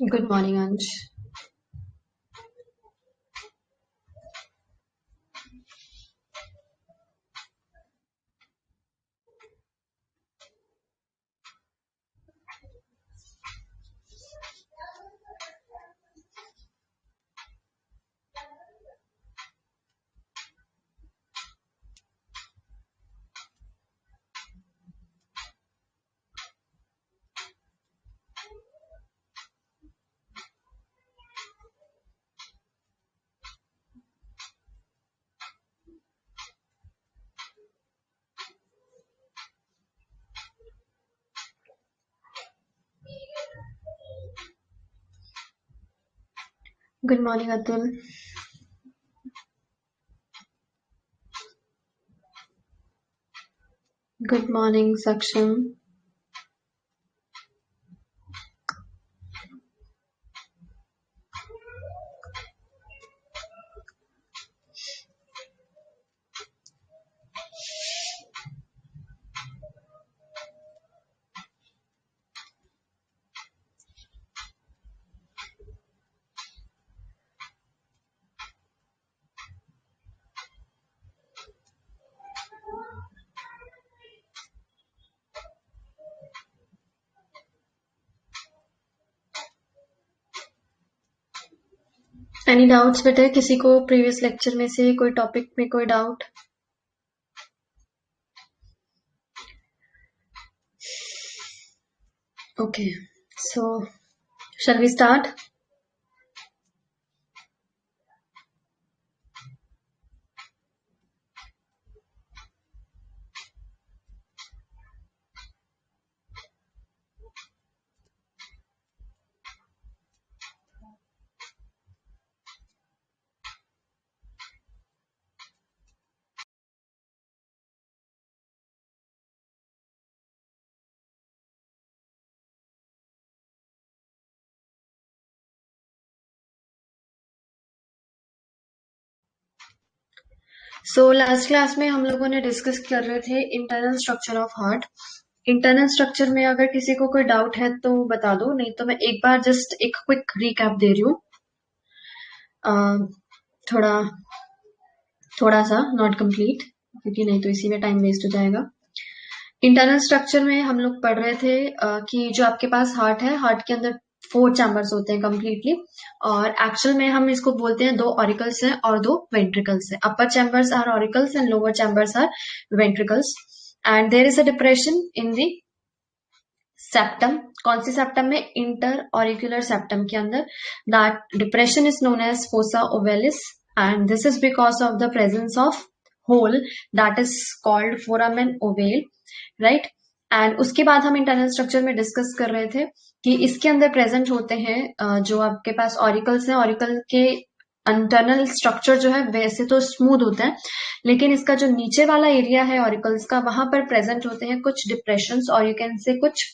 Good morning, Ansh. Good morning, Atul. Good morning, Saksham. Any doubts बेटे? किसी को previous lecture में से कोई topic में कोई doubt? Okay, so shall we start? So last class में हम लोगों ने डिस्कस कर रहे थे internal structure of heart. Internal structure में अगर किसी को कोई डाउट है तो बता दो, नहीं तो मैं एक बार जस्ट एक क्विक रिकैप दे रही हूँ. थोड़ा सा नॉट कंप्लीट, क्योंकि नहीं तो इसी में टाइम वेस्ट हो जाएगा. इंटरनल स्ट्रक्चर में हम लोग पढ़ रहे थे कि जो आपके पास हार्ट है, हार्ट के अंदर 4 चैम्बर्स होते हैं कंप्लीटली, और एक्चुअल में हम इसको बोलते हैं 2 ऑरिकल्स हैं और 2 वेंट्रिकल्स हैं. Upper chambers are auricles and lower chambers are ventricles. And there is a depression in the septum. कौन सी सेप्टम में? इंटर ऑरिकुलर सेप्टम के अंदर. That depression is known as fossa ovalis, and this is because of the presence of hole that is called foramen ovale, right. And उसके बाद हम internal structure में discuss कर रहे थे कि इसके अंदर प्रेजेंट होते हैं जो आपके पास ऑरिकल्स हैं. ऑरिकल के इंटरनल स्ट्रक्चर जो है वैसे तो स्मूथ होता है, लेकिन इसका जो नीचे वाला एरिया है ऑरिकल्स का, वहां पर प्रेजेंट होते हैं कुछ डिप्रेशंस, और यू कैन से कुछ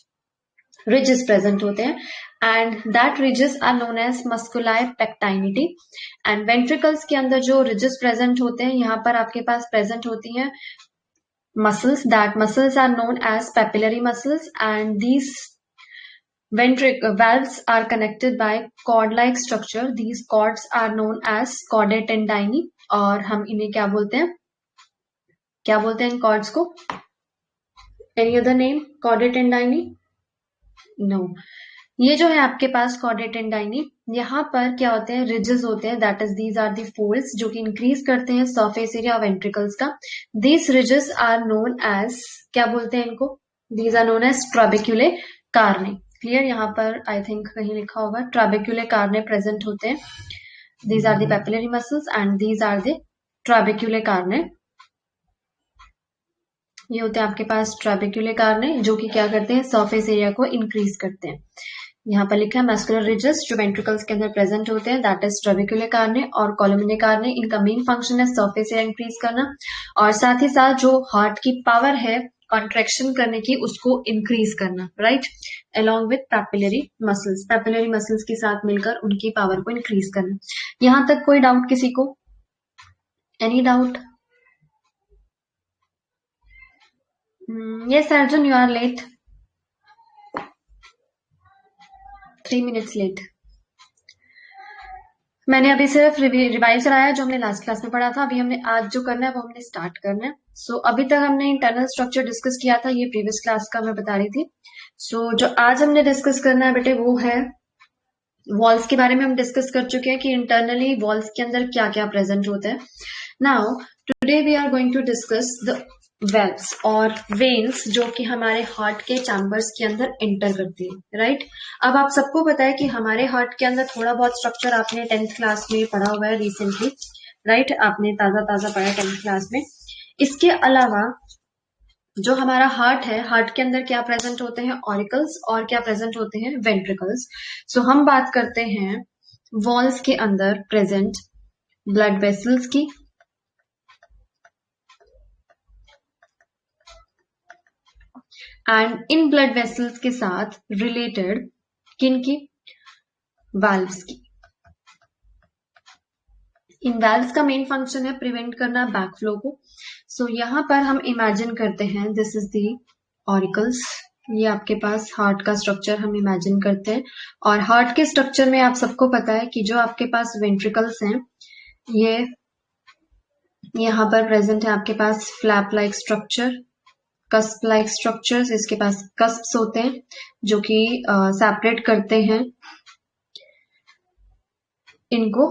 ridges present होते हैं, and that ridges are known as musculi pectinity. and ventricles के अंदर जो ridges present होते हैं, यहाँ पर आपके पास present होती हैं muscles. that muscles are known as papillary muscles, and these valves are connected by cord-like structure. these cords are known as chordae tendineae, और हम इन्हें क्या बोलते हैं इन cords को? any other name? chordae tendineae? no. ये जो है आपके पास chordae tendineae, यहाँ पर क्या होते हैं? रिजेस होते हैं, that is these are the folds जो कि इंक्रीज करते हैं सरफेस एरिया वेंट्रिकल्स का. These ridges are known as, क्या बोलते हैं इनको? These are known as trabeculae carneae. Clear? यहाँ पर आई थिंक कहीं लिखा होगा ट्राबेक्यूले कार्ने प्रेजेंट होते हैं. These are the papillary muscles and these are the trabeculae carneae. ये होते हैं आपके पास ट्राबेक्यूले कार्ने, जो कि क्या करते हैं? सरफेस एरिया को इंक्रीज करते हैं. यहाँ पर लिखा है मस्कुलर रिजेस जो वेंट्रिकल्स के अंदर प्रेजेंट होते हैं, दैट इज ट्राबेक्यूले कार्ने और कोलुमिने कार्ने. इनका मेन फंक्शन है सरफेस एरिया इंक्रीज करना, और साथ ही साथ जो हार्ट की पावर है कॉन्ट्रेक्शन करने की, उसको इंक्रीज करना, right, along with papillary muscles के साथ मिलकर उनकी पावर को इंक्रीज करना. यहाँ तक कोई डाउट किसी को? Any doubt? Yes, Arjun, you are late. 3 minutes late. मैंने अभी सिर्फ रिवाइज कराया जो हमने लास्ट क्लास में पढ़ा था। अभी हमने आज जो करना है वो हमने स्टार्ट करना है। सो अभी तक हमने इंटरनल स्ट्रक्चर डिस्कस किया था, ये प्रीवियस क्लास का मैं बता रही थी। सो जो आज हमने डिस्कस करना है बेटे वो है वॉल्स के बारे में। हम डिस्कस कर चुके हैं कि इंटरनली वॉल्स के अंदर क्या क्या प्रेजेंट होता है। Now today we are going to discuss the valves और वेन्स जो कि हमारे हार्ट के चैम्बर्स के अंदर एंटर करती है, राइट। अब आप सबको पता है कि हमारे हार्ट के अंदर थोड़ा बहुत स्ट्रक्चर आपने 10th क्लास में पढ़ा हुआ है रिसेंटली, राइट। आपने ताजा ताजा पढ़ा 10th क्लास में। इसके अलावा जो हमारा हार्ट है, हार्ट के अंदर क्या प्रेजेंट होते हैं, ऑरिकल्स, और क्या प्रेजेंट होते हैं, वेंट्रिकल्स। सो हम बात करते हैं वॉल्स के अंदर प्रेजेंट ब्लड वेसल्स की, एंड इन ब्लड वेसल्स के साथ रिलेटेड किन की, वाल्व्स की। इन वाल्व्स का मेन फंक्शन है प्रिवेंट करना बैकफ्लो को। सो यहाँ पर हम इमेजिन करते हैं दिस इज दी ऑरिकल्स। ये आपके पास हार्ट का स्ट्रक्चर हम इमेजिन करते हैं, और हार्ट के स्ट्रक्चर में आप सबको पता है कि जो आपके पास वेंट्रिकल्स हैं ये यहाँ पर प्रेजेंट है आपके पास flap like structure, cusp like structures. इसके पास कस्प्स होते हैं जो कि सेपरेट करते हैं इनको,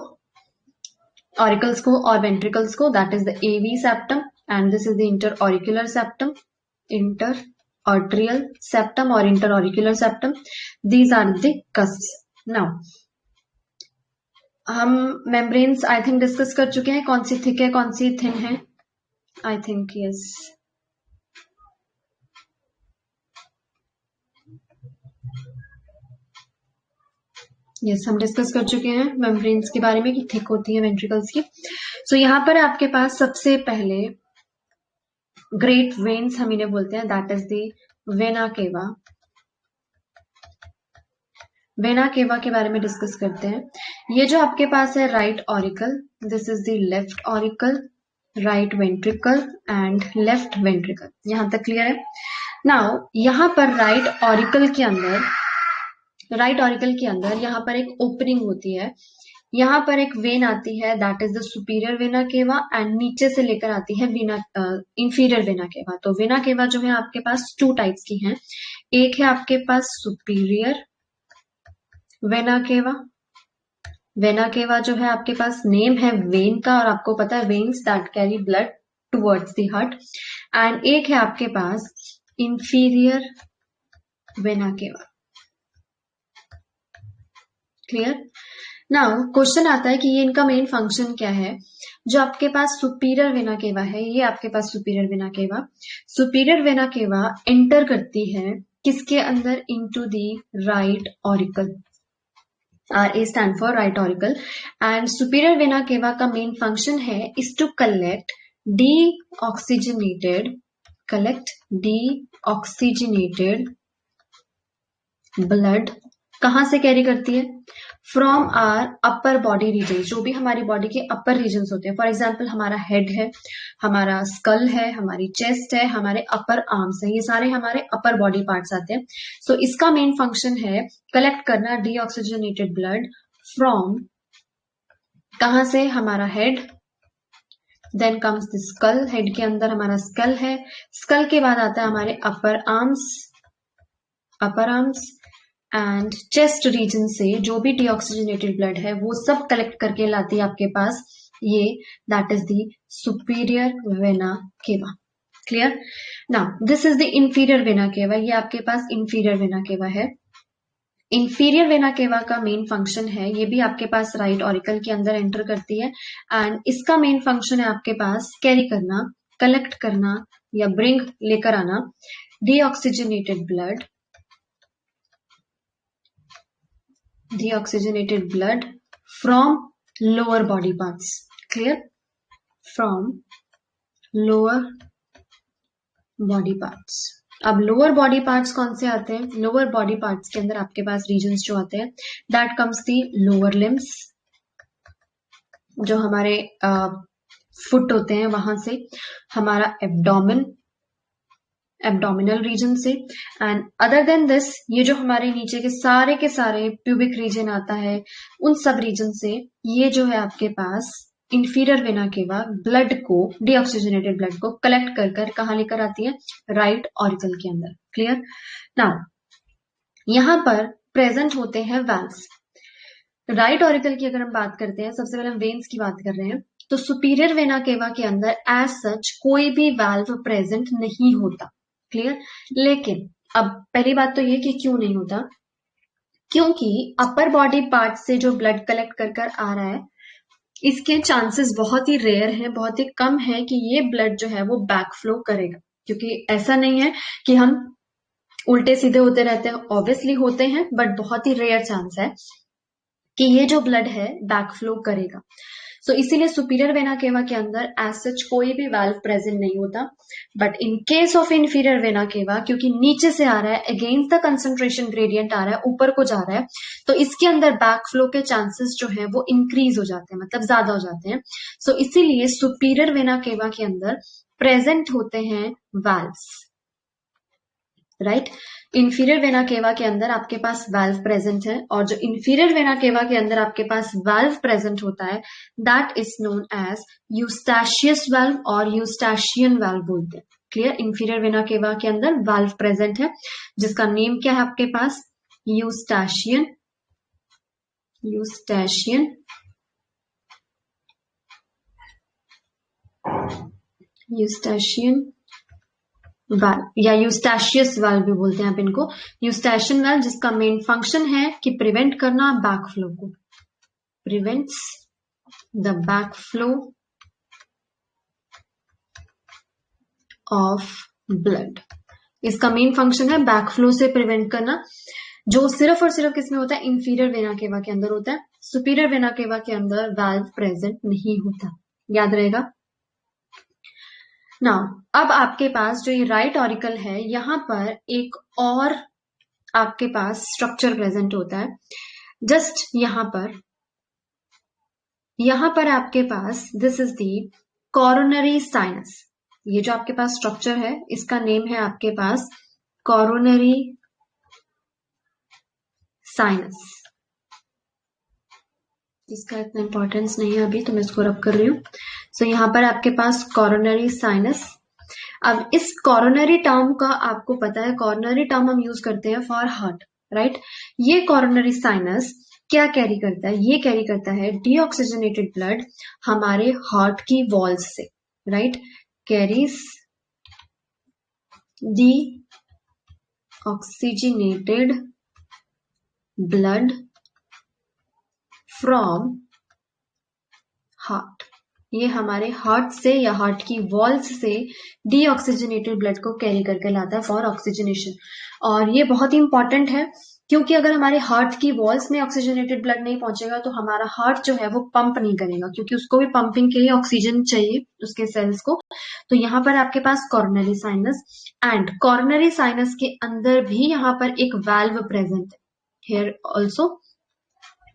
ऑरिकल्स को और वेंट्रिकल्स को। That is the AV septum and this is the inter auricular septum, inter arterial septum or interauricular septum. These are the cusps. Now हम मेम्ब्रेन्स आई थिंक डिस्कस कर चुके हैं, कौन सी थिक है कौन सी थिन है। आई थिंक यस, यस हम discuss कर चुके हैं मेम्ब्रेन्स के बारे में कि थिक होती है वेंट्रिकल्स की। सो यहाँ पर आपके पास सबसे पहले ग्रेट वेन्स हम इन्हें बोलते हैं, that is the vena cava. Vena केवा के बारे में डिस्कस करते हैं। ये जो आपके पास है right auricle, this is the left auricle, right ventricle and left ventricle. यहां तक क्लियर है। नाउ यहाँ पर राइट ऑरिकल के अंदर यहाँ पर एक ओपनिंग होती है। यहाँ पर एक वेन आती है that is the superior vena cava, and नीचे से लेकर आती है इंफीरियर वेना केवा। तो वेना केवा जो है आपके पास टू टाइप्स की हैं। एक है आपके पास superior vena cava. Vena cava जो है आपके पास नेम है वेन का, और आपको पता है veins that carry blood towards the heart. And एक है आपके पास inferior vena cava. Clear. Now question आता है कि ये इनका मेन फंक्शन क्या है। जो आपके पास सुपीरियर वेना केवा है, ये आपके पास सुपीरियर वेना केवा एंटर करती है किसके अंदर, into the right auricle. RA stand for right auricle, and superior vena cava का main function है is to collect deoxygenated blood। कहां से कैरी करती है, from our upper body region, जो भी हमारी बॉडी के अपर रीजन होते हैं। फॉर एग्जाम्पल हमारा हेड है, हमारा स्कल है, हमारी चेस्ट है, हमारे अपर आर्म्स है, ये सारे हमारे अपर बॉडी पार्ट्स आते हैं। सो इसका मेन फंक्शन है कलेक्ट करना डीऑक्सीजनेटेड ब्लड फ्रॉम, कहां से, हमारा head, then comes the skull, head के अंदर हमारा स्कल है, स्कल के बाद आता है हमारे अपर आर्म्स एंड चेस्ट रीजन से जो भी डीऑक्सीजनेटेड ब्लड है वो सब कलेक्ट करके लाती है आपके पास ये, that is the superior vena cava. Clear. Now this is the inferior vena केवा। ये आपके पास इंफीरियर वेना केवा है। इंफीरियर वेना केवा का मेन फंक्शन है, ये भी आपके पास राइट ऑरिकल के अंदर एंटर करती है, एंड इसका मेन फंक्शन है आपके पास कैरी करना, कलेक्ट करना या ब्रिंग, लेकर आना deoxygenated blood from lower body parts। clear, from lower body parts। अब लोअर बॉडी पार्ट्स कौन से आते हैं, लोअर बॉडी पार्ट्स के अंदर आपके पास रीजन्स जो आते हैं, that comes the lower limbs, जो हमारे फुट होते हैं वहां से, हमारा एब्डोमेन एब्डोमिनल रीजन से। एंड अदर देन दिस, ये जो हमारे नीचे के सारे प्यूबिक रीजन आता है, उन सब रीजन से ये जो है आपके पास इंफीरियर वेना केवा ब्लड को, डीऑक्सीजनेटेड ब्लड को कलेक्ट कर कर कहाँ लेकर आती है, राइट ऑरिकल के अंदर। क्लियर। नाउ यहां पर प्रेजेंट होते हैं वाल्व्स। राइट ऑरिकल की अगर हम बात करते हैं, सबसे पहले हम वेन्स की बात कर रहे हैं, तो सुपीरियर वेना केवा के अंदर एज सच कोई भी वाल्व प्रेजेंट नहीं होता। क्लियर। लेकिन अब पहली बात तो ये कि क्यों नहीं होता, क्योंकि अपर बॉडी पार्ट से जो ब्लड कलेक्ट कर कर आ रहा है, इसके चांसेस बहुत ही रेयर हैं, बहुत ही कम है कि ये ब्लड जो है वो बैक फ्लो करेगा। क्योंकि ऐसा नहीं है कि हम उल्टे सीधे होते रहते हैं, ऑब्वियसली होते हैं, बट बहुत ही रेयर चांस है कि ये जो ब्लड है बैक फ्लो करेगा। सो इसीलिए सुपीरियर वेना केवा के अंदर एज सच कोई भी वाल्व प्रेजेंट नहीं होता। But in case of inferior vena केवा, क्योंकि नीचे से आ रहा है, अगेंस्ट द कंसंट्रेशन ग्रेडियंट आ रहा है, ऊपर को जा रहा है, तो इसके अंदर बैक फ्लो के चांसेस जो है वो इंक्रीज हो जाते हैं, मतलब ज्यादा हो जाते हैं। सो इसीलिए सुपीरियर वेना केवा के अंदर प्रेजेंट होते हैं वाल्व्स। राइट। इंफीरियर वेना केवा के अंदर आपके पास वाल्व प्रेजेंट है, और जो इंफीरियर वेना केवा के अंदर आपके पास वाल्व प्रेजेंट होता है, that is known as Eustachius valve और यूस्टाशियन वाल्व बोलते हैं। क्लियर। इंफीरियर वेना केवा के अंदर वाल्व प्रेजेंट है, जिसका नेम क्या है आपके पास, यूस्टाशियन, यूस्टाशियन यूस्टाशियन वाल्व या यूस्टाशियस वाल्व भी बोलते हैं आप इनको। यूस्टाशियन वाल्व जिसका मेन फंक्शन है कि प्रिवेंट करना बैक फ्लो को, prevents the back flow of blood. इसका मेन फंक्शन है बैक फ्लो से प्रिवेंट करना, जो सिर्फ और सिर्फ किसमें होता है, इंफीरियर वेना केवा के अंदर होता है। सुपीरियर वेना केवा के अंदर वाल्व प्रेजेंट नहीं होता, याद रहेगा। नाउ अब आपके पास जो ये राइट ऑरिकल है, यहां पर एक और आपके पास स्ट्रक्चर प्रेजेंट होता है। जस्ट यहां पर आपके पास this is the coronary sinus. ये जो आपके पास स्ट्रक्चर है, इसका नेम है आपके पास कोरोनरी साइनस। इसका इतना इंपॉर्टेंस नहीं है अभी, तो मैं इसको रब कर रही हूं। सो यहां पर आपके पास कोरोनरी साइनस। अब इस कोरोनरी टर्म का आपको पता है, कोरोनरी टर्म हम यूज करते हैं फॉर हार्ट, राइट। ये कोरोनरी साइनस क्या कैरी करता है, ये कैरी करता है डीऑक्सीजनेटेड ब्लड हमारे हार्ट की वॉल्स से, right. Carries D oxygenated blood from heart. ये हमारे हार्ट से या हार्ट की वॉल्स से डीऑक्सीजनेटेड ब्लड को कैरी करके लाता है फॉर ऑक्सीजनेशन। और ये बहुत ही इंपॉर्टेंट है, क्योंकि अगर हमारे हार्ट की वॉल्स में ऑक्सीजनेटेड ब्लड नहीं पहुंचेगा तो हमारा हार्ट जो है वो पंप नहीं करेगा, क्योंकि उसको भी पंपिंग के लिए ऑक्सीजन चाहिए उसके सेल्स को। तो यहाँ पर आपके पास coronary sinus, and coronary sinus के अंदर भी यहाँ पर एक वाल्व प्रेजेंट है। Here also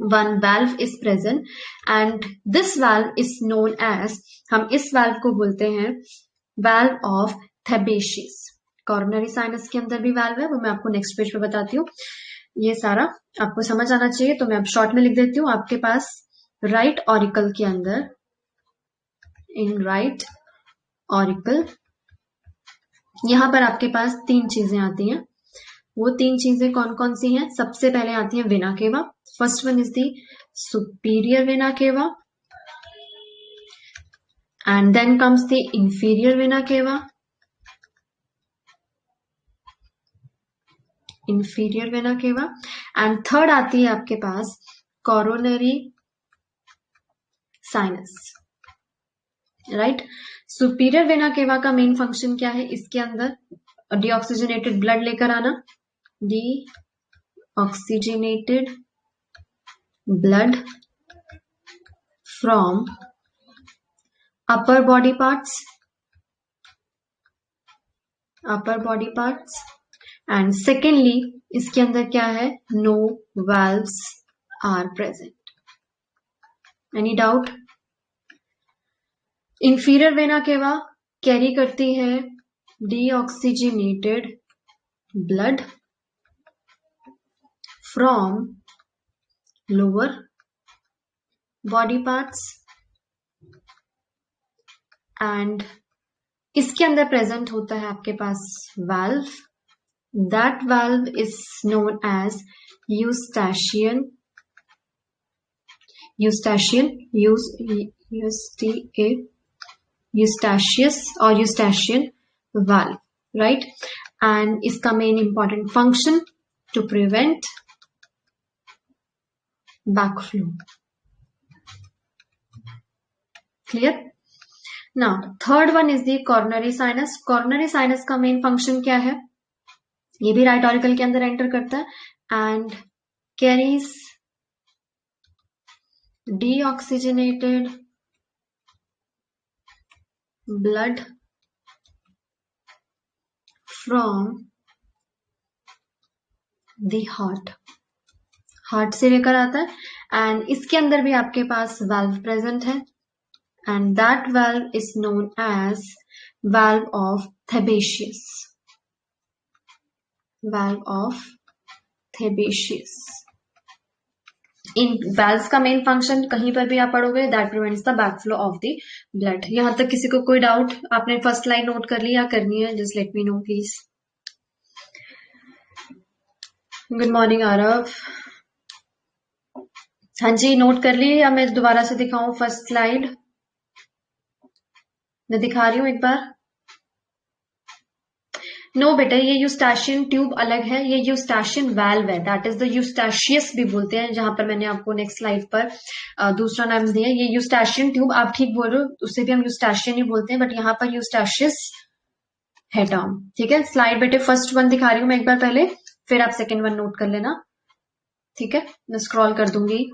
one valve is present and this valve is known as, हम इस valve को बोलते हैं valve of Thebesius। Coronary sinus के अंदर भी valve है, वो मैं आपको नेक्स्ट पेज पे बताती हूँ। ये सारा आपको समझ आना चाहिए, तो मैं अब शॉर्ट में लिख देती हूँ। आपके पास राइट ऑरिकल के अंदर, इन राइट ऑरिकल, यहां पर आपके पास तीन चीजें आती हैं। वो तीन चीजें कौन कौन सी हैं? सबसे पहले आती है vena cava. First one is the superior vena cava, and then comes the inferior vena cava, inferior vena cava, and third आती है आपके पास coronary sinus, right. Superior vena cava का मेन फंक्शन क्या है? इसके अंदर डीऑक्सीजनेटेड ब्लड लेकर आना, deoxygenated blood from upper body parts and secondly इसके अंदर क्या है? no valves are present। any doubt? inferior vena cava carry करती है deoxygenated blood from lower body parts and इसके अंदर प्रेजेंट होता है आपके पास valve. That valve is known as eustachian or eustachian valve, right? And इसका main important function to prevent backflow. Clear? Now third one is the coronary sinus. Coronary sinus का main function क्या है? ये भी right auricle के अंदर enter करता है and carries deoxygenated blood from the heart से लेकर आता है एंड इसके अंदर भी आपके पास वाल्व प्रेजेंट है and that valve is known as valve of Thebesius. इन वाल्व्स का मेन फंक्शन कहीं पर भी आप पढ़ोगे that prevents the backflow of the blood. यहां तक किसी को कोई डाउट? आपने फर्स्ट लाइन नोट कर ली या करनी है? Just let me know please. Good morning Aarav. हाँ जी, नोट कर ली या मैं दोबारा से दिखाऊं? फर्स्ट स्लाइड मैं दिखा रही हूँ एक बार. नो बेटा, ये यूस्टाशियन ट्यूब अलग है, ये यूस्टाशियन वाल्व है. दैट इज द यूस्टाशियस भी बोलते हैं, जहां पर मैंने आपको नेक्स्ट स्लाइड पर दूसरा नाम दिया. ये यूस्टाशियन ट्यूब आप ठीक बोल रहे हो, उससे भी हम यूस्टाशियन ही बोलते हैं, बट यहाँ पर यूस्टाशियस है टर्म. ठीक है, स्लाइड बेटे फर्स्ट वन दिखा रही हूँ मैं एक बार पहले, फिर आप सेकेंड वन नोट कर लेना. ठीक है, मैं स्क्रॉल कर दूंगी.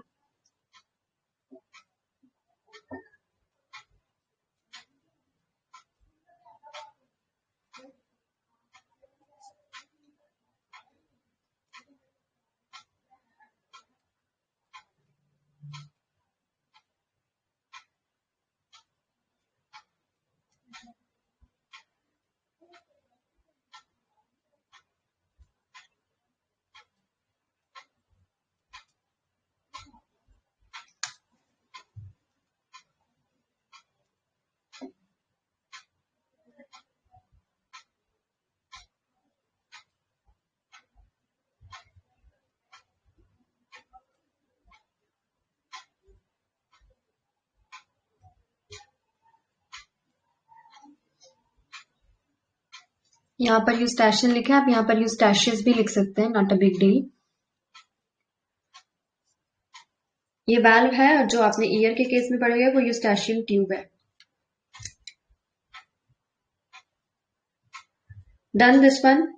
यहाँ पर यूस्टाशियन लिखा है, आप यहाँ पर यूस्टाशियस भी लिख सकते हैं, नॉट अ बिग डील. ये वाल्व है और जो आपने ईयर के केस में पढ़ोगे वो यूस्टाशियन ट्यूब है. Done this one.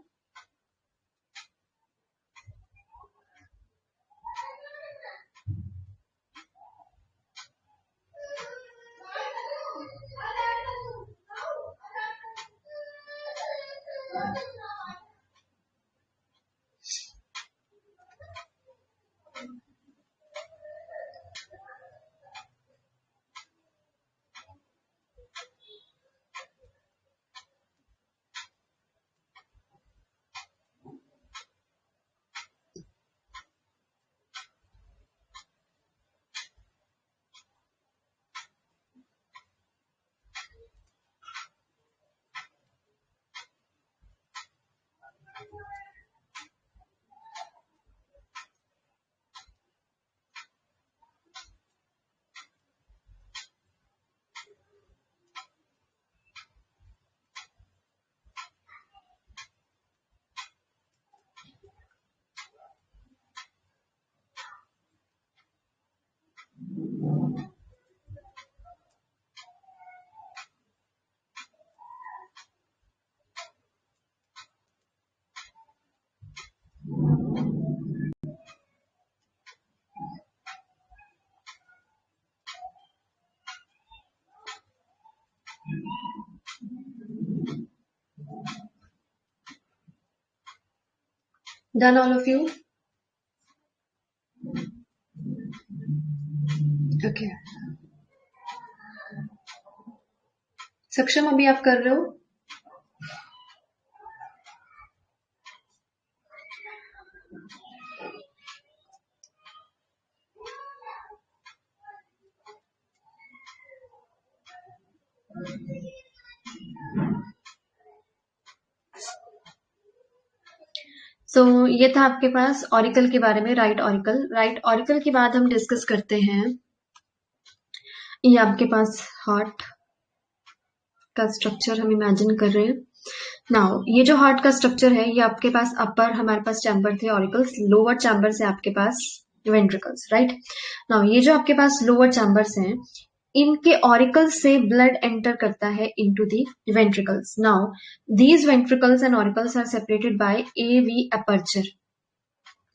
Done all of you? Okay. सक्षम अभी आप कर रहे हो? सो ये था आपके पास ऑरिकल के बारे में, राइट ऑरिकल। राइट ऑरिकल के बाद हम डिस्कस करते हैं, ये आपके पास हार्ट का स्ट्रक्चर हम इमेजिन कर रहे हैं। नाउ ये जो हार्ट का स्ट्रक्चर है, ये आपके पास अपर हमारे पास चैम्बर थे ऑरिकल्स, लोअर चैम्बर से आपके पास वेंट्रिकल्स, राइट। नाउ ये जो आपके पास लोअर चैम्बर्स हैं, इनके ऑरिकल्स से ब्लड एंटर करता है into the ventricles. Now these ventricles and auricles are separated by A V aperture.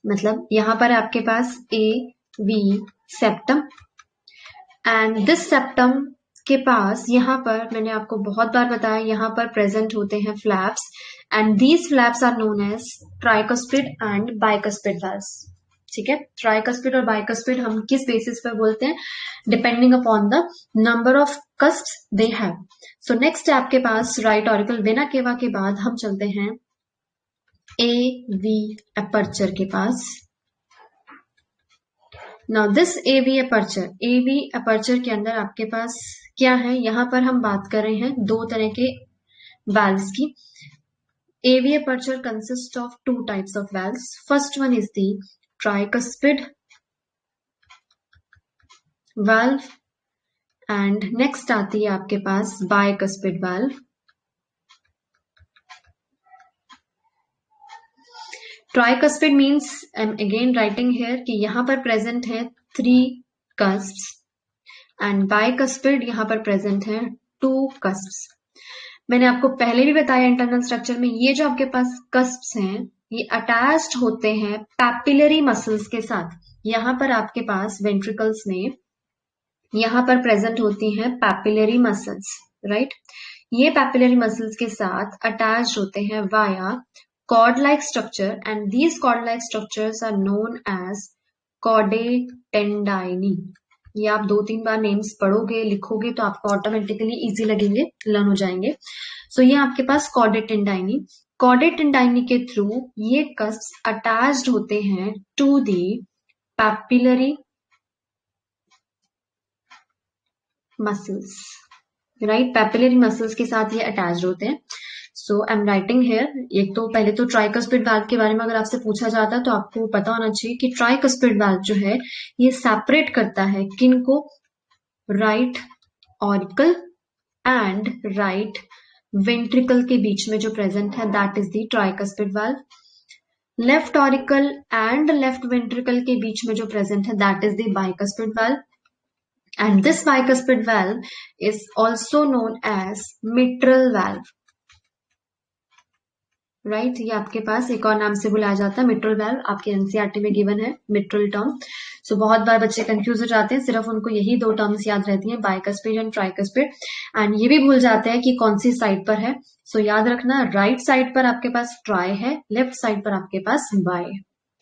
मतलब यहां पर आपके पास A V septum, and this septum के पास यहाँ पर मैंने आपको बहुत बार बताया, यहाँ पर प्रेजेंट होते हैं flaps, and these flaps are known as tricuspid and bicuspid valves. ठीक है, ट्राइकस्पिड और बाइकस्पिड हम किस बेसिस पर बोलते हैं? Depending upon the number of cusps they have. So next है आपके पास राइट ऑरिकल। वेना केवा के बाद हम चलते हैं ए वी अपर्चर के पास। नाउ दिस एवी अपर्चर के अंदर आपके पास क्या है? यहां पर हम बात कर रहे हैं दो तरह के वाल्व्स की। AV aperture consist of two types of valves. First one is the tricuspid valve, and next आती है आपके पास bicuspid valve. Tricuspid means, I am again writing here कि यहां पर प्रेजेंट है 3 cusps, एंड बाइकस्पिड यहां पर प्रेजेंट है 2 cusps। मैंने आपको पहले भी बताया इंटरनल स्ट्रक्चर में, ये जो आपके पास cusps हैं, ये अटैच्ड होते हैं पैपिलरी मसल्स के साथ। यहां पर आपके पास वेंट्रिकल्स में यहां पर प्रेजेंट होती हैं पैपिलरी मसल्स, राइट। ये पैपिलरी मसल्स के साथ अटैच्ड होते हैं via cord like structure, and these cord like structures are known as chordae tendineae. ये आप 2-3 बार नेम्स पढ़ोगे लिखोगे तो आपको ऑटोमेटिकली इजी लगेंगे, लर्न हो जाएंगे। सो ये आपके पास कॉर्डेटेंडाइनी के थ्रू ये कस्प्स अटैच्ड होते हैं to the papillary muscles, right. Papillary muscles के साथ ये अटैच्ड होते हैं। So I am writing here, एक तो पहले तो ट्राइकस्पिड वाल्व के बारे में अगर आपसे पूछा जाता है तो आपको पता होना चाहिए कि ट्राइकस्पिड वाल्व जो है ये सेपरेट करता है किन को? Right auricle and right ventricle के बीच में जो प्रेजेंट है, that is the tricuspid valve. Left auricle and left ventricle के बीच में जो प्रेजेंट है, that is the bicuspid valve, and this bicuspid valve is also known as mitral valve, right. ये आपके पास एक और नाम से बुलाया जाता है मिट्रल वाल्व, आपके एनसीईआरटी में गिवन है मिट्रल टर्म। सो बहुत बार बच्चे कंफ्यूज हो जाते हैं, सिर्फ उनको यही 2 टर्म्स याद रहती हैं, बाइकस्पिड एंड ट्राइकस्पिड, एंड ये भी भूल जाते हैं कि कौन सी साइड पर है। सो याद रखना, राइट साइड पर आपके पास ट्राई है, लेफ्ट साइड पर आपके पास बाय,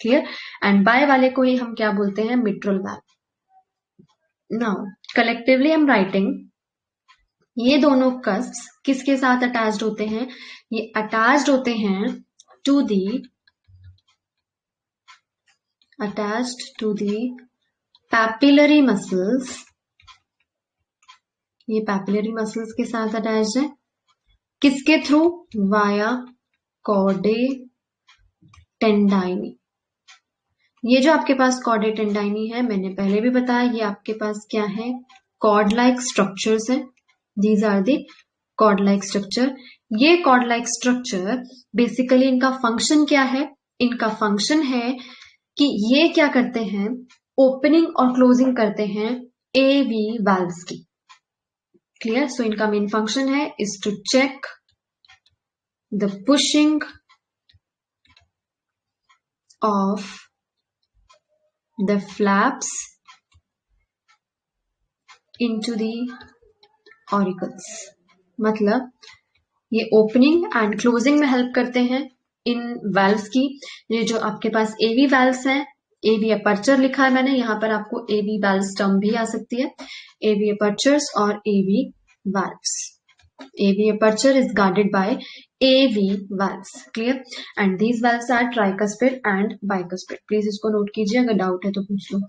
क्लियर। एंड बाय वाले को ही हम क्या बोलते हैं? Mitral valve. Now collectively I am writing, ये दोनों कस्प्स किसके साथ अटैच्ड होते हैं? ये अटैच्ड होते हैं टू दी पैपिलरी मसल्स। ये पैपिलरी मसल्स के साथ अटैच्ड है, किसके थ्रू? वाया कॉर्डेटेंडाइनी। ये जो आपके पास कॉर्डेटेंडाइनी है, मैंने पहले भी बताया, ये आपके पास क्या है? कॉर्ड लाइक स्ट्रक्चर्स है। These are the cord like structure. ये कॉर्ड लाइक स्ट्रक्चर बेसिकली इनका फंक्शन क्या है? इनका फंक्शन है कि ये क्या करते हैं? ओपनिंग और क्लोजिंग करते हैं एवी वाल्व्स की, क्लियर। सो इनका मेन फंक्शन है is to check the pushing of the flaps into the auricles. मतलब ये ओपनिंग एंड क्लोजिंग में हेल्प करते हैं इन वाल्व्स की। ये जो आपके पास एवी वाल्व्स हैं, एवी अपर्चर लिखा है मैंने, यहां पर आपको एवी वाल्व्स टर्म भी आ सकती है, एवी अपर्चर्स और AV valves. AV aperture is guarded by AV valves, clear. And these valves are tricuspid and bicuspid. Please इसको नोट कीजिए, अगर डाउट है तो पूछ लो।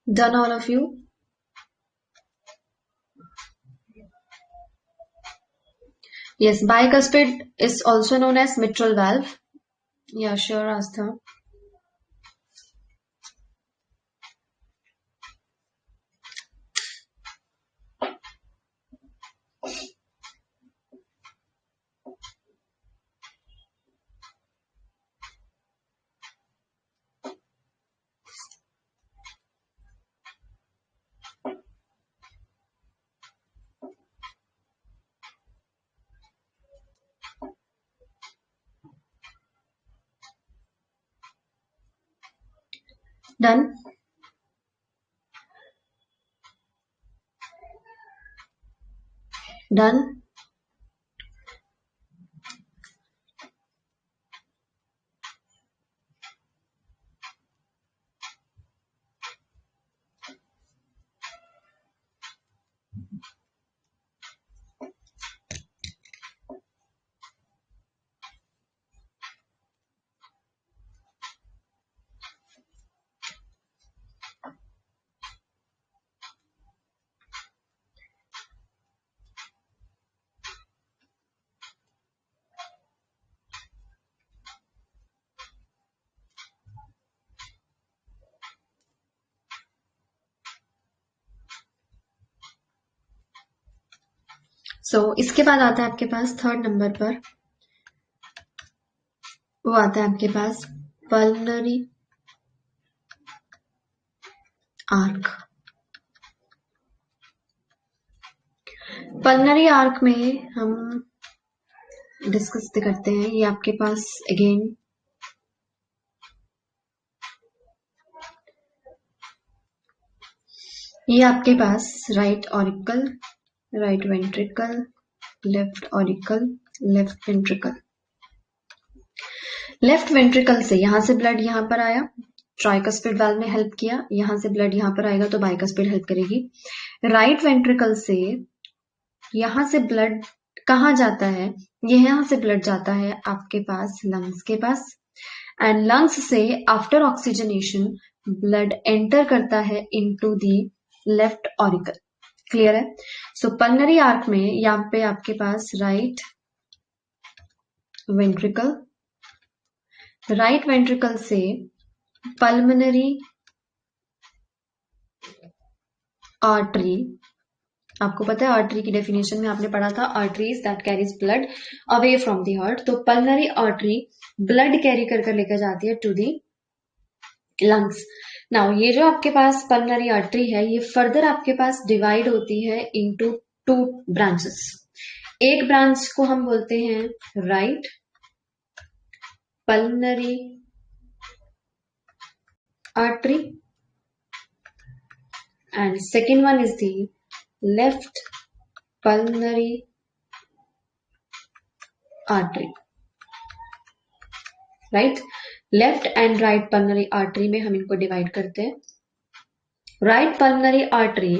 Done, all of you? Yes, bicuspid is also known as mitral valve. Yeah, sure, Astha. Done? Done? सो इसके बाद आता है आपके पास थर्ड नंबर पर, वो आता है आपके पास पल्मनरी आर्क। पल्मनरी आर्क में हम डिस्कस करते हैं। ये आपके पास अगेन ये आपके पास right auricle, right ventricle, left auricle, left ventricle. Left ventricle से यहां से ब्लड यहां पर आया, ट्राइकस्पिड वाल्व में हेल्प किया, यहां से ब्लड यहां पर आएगा तो बाइकस्पिड हेल्प करेगी। राइट वेंट्रिकल से यहां से ब्लड कहाँ जाता है, ये यहां से ब्लड जाता है आपके पास लंग्स के पास, एंड लंग्स से आफ्टर ऑक्सीजनेशन ब्लड एंटर करता है into the left auricle. Clear है? सो पल्मनरी आर्क में यहाँ पे आपके पास राइट वेंट्रिकल, राइट वेंट्रिकल से पल्मनरी आर्टरी, आपको पता है आर्टरी की डेफिनेशन में आपने पढ़ा था, arteries that carries blood away from the heart. तो पल्मनरी आर्टरी ब्लड कैरी कर लेकर जाती है टू दी लंग्स। नाउ ये जो आपके पास पल्मनरी आर्टरी है, ये फर्दर आपके पास डिवाइड होती है इनटू टू ब्रांचेस। एक ब्रांच को हम बोलते हैं right pulmonary artery and second one is the left pulmonary artery, right? Left and right pulmonary artery में हम इनको डिवाइड करते हैं। राइट पल्मनरी आर्टरी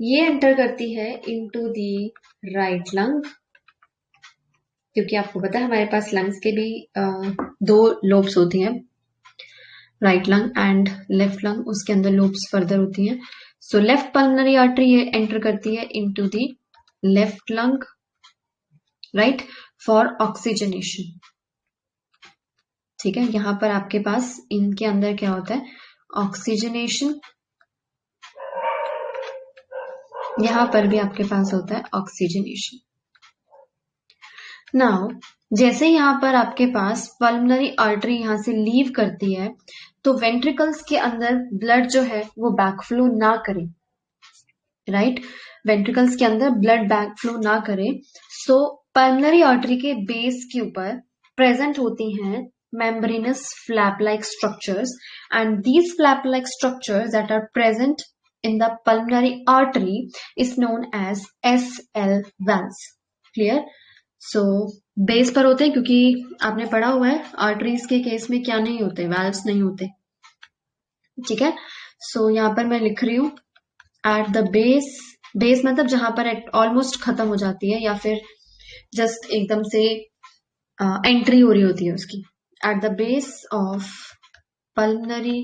ये एंटर करती है इनटू दी राइट लंग, क्योंकि आपको पता है हमारे पास लंग्स के भी दो लोब्स होती हैं, right lung and left lung, उसके अंदर लोब्स फर्दर होती हैं। सो लेफ्ट पल्मनरी आर्टरी ये एंटर करती है into the left lung, right, for oxygenation. ठीक है, यहां पर आपके पास इनके अंदर क्या होता है, ऑक्सीजनेशन, यहां पर भी आपके पास होता है ऑक्सीजनेशन। नाउ जैसे यहां पर आपके पास पल्मनरी आर्टरी यहां से लीव करती है, तो वेंट्रिकल्स के अंदर ब्लड जो है वो बैकफ्लो ना करे, राइट, वेंट्रिकल्स के अंदर ब्लड बैकफ्लो ना करे। सो पल्मनरी आर्टरी के बेस के ऊपर प्रेजेंट होती हैं membranous flap-like structures, and these flap-like structures that are present in the pulmonary artery is known as SL valves. Clear? So base पर होते हैं, क्योंकि आपने पढ़ा हुआ है आर्टरीज के केस में क्या नहीं होते, वैल्व्स नहीं होते। ठीक है, सो यहाँ पर मैं लिख रही हूं एट द बेस, बेस मतलब जहां पर ऑलमोस्ट खत्म हो जाती है या फिर जस्ट एकदम से एंट्री हो रही होती है उसकी। At the base of pulmonary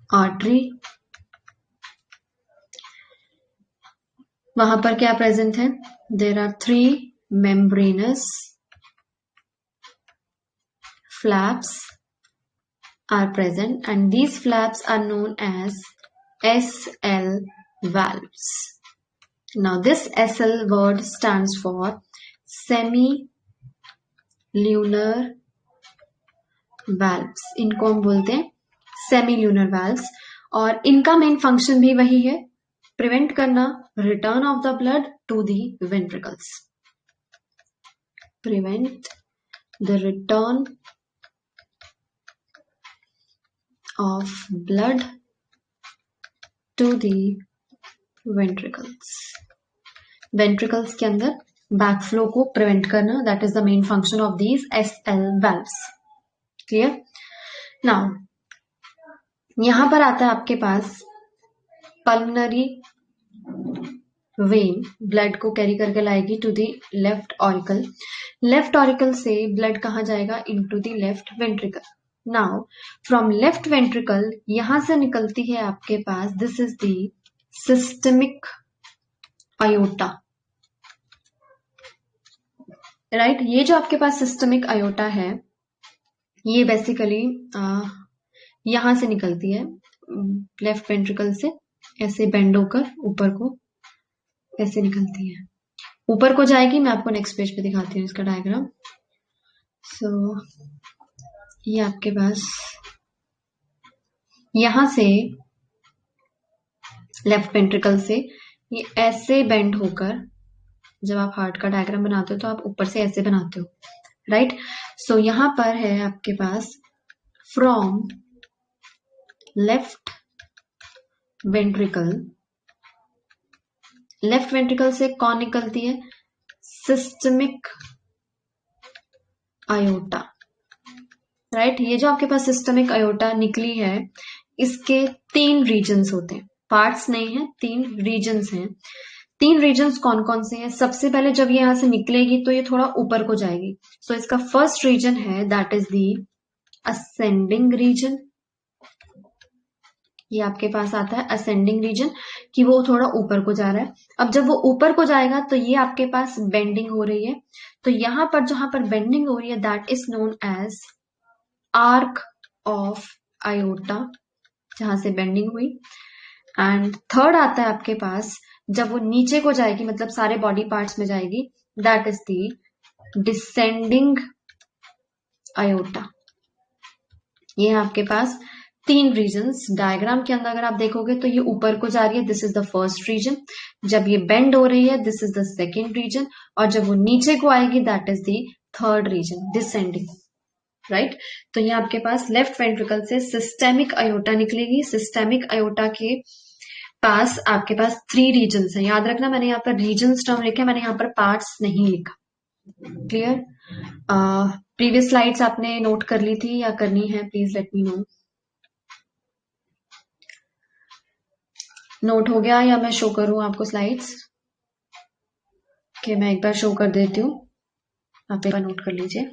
artery, वहां पर क्या प्रेजेंट है? There are 3 membranous flaps are present and these flaps are known as SL valves. Now this SL word stands for semi-lunar valves. इनको हम बोलते हैं semi-lunar valves और इनका मेन फंक्शन भी वही है, प्रिवेंट करना return of the blood to the ventricles, prevent the return of blood to the ventricles. ventricles के अंदर बैकफ्लो को प्रिवेंट करना, that is the main function of these SL valves. Clear? Now यहां पर आता है आपके पास पल्मनरी वेन, ब्लड को कैरी करके लाएगी to the left auricle. Left auricle से ब्लड कहां जाएगा? Into the left ventricle. Now from left ventricle यहां से निकलती है आपके पास, this is the systemic aorta, right. ये जो आपके पास सिस्टमिक अयोटा है, ये बेसिकली यहां से निकलती है लेफ्ट वेंट्रिकल से, ऐसे बेंड होकर ऊपर को ऐसे निकलती है, ऊपर को जाएगी. मैं आपको नेक्स्ट पेज पे दिखाती हूँ इसका डायग्राम. सो ये आपके पास यहां से लेफ्ट वेंट्रिकल से ये ऐसे बेंड होकर, जब आप हार्ट का डायग्राम बनाते हो तो आप ऊपर से ऐसे बनाते हो, राइट. सो यहां पर है आपके पास from left ventricle, left ventricle से कौन निकलती है? Systemic aorta, right. ये जो आपके पास सिस्टमिक अयोटा निकली है, इसके 3 रीजन्स होते हैं, पार्ट्स नहीं है, 3 रीजन्स हैं. 3 रीजन्स कौन कौन से हैं? सबसे पहले जब ये यहां से निकलेगी तो ये थोड़ा ऊपर को जाएगी. सो इसका फर्स्ट रीजन है that is the ascending region. ये आपके पास आता है असेंडिंग रीजन, कि वो थोड़ा ऊपर को जा रहा है. अब जब वो ऊपर को जाएगा तो ये आपके पास बेंडिंग हो रही है, तो यहां पर जहां पर बेंडिंग हो रही है that is known as arch of aorta, जहां से बेंडिंग हुई. एंड थर्ड आता है आपके पास जब वो नीचे को जाएगी, मतलब सारे बॉडी पार्ट्स में जाएगी, that is the descending aorta. ये है आपके पास 3 रीजन्स. डायग्राम के अंदर अगर आप देखोगे तो ये ऊपर को जा रही है, this is the first region. जब ये बेंड हो रही है, this is the second region. और जब वो नीचे को आएगी, that is the third region, descending, right. तो ये आपके पास लेफ्ट वेंट्रिकल से सिस्टेमिक अयोटा निकलेगी. सिस्टेमिक अयोटा के पास आपके पास 3 रीजन्स हैं. याद रखना मैंने यहाँ पर रीजन्स टर्म लिखे, मैंने यहाँ पर पार्ट्स नहीं लिखा. क्लियर? प्रीवियस स्लाइड्स आपने नोट कर ली थी या करनी है? Please let me know. Note हो गया या मैं शो करूं आपको स्लाइड्स? मैं एक बार शो कर देती हूँ, आप एक बार नोट कर लीजिए.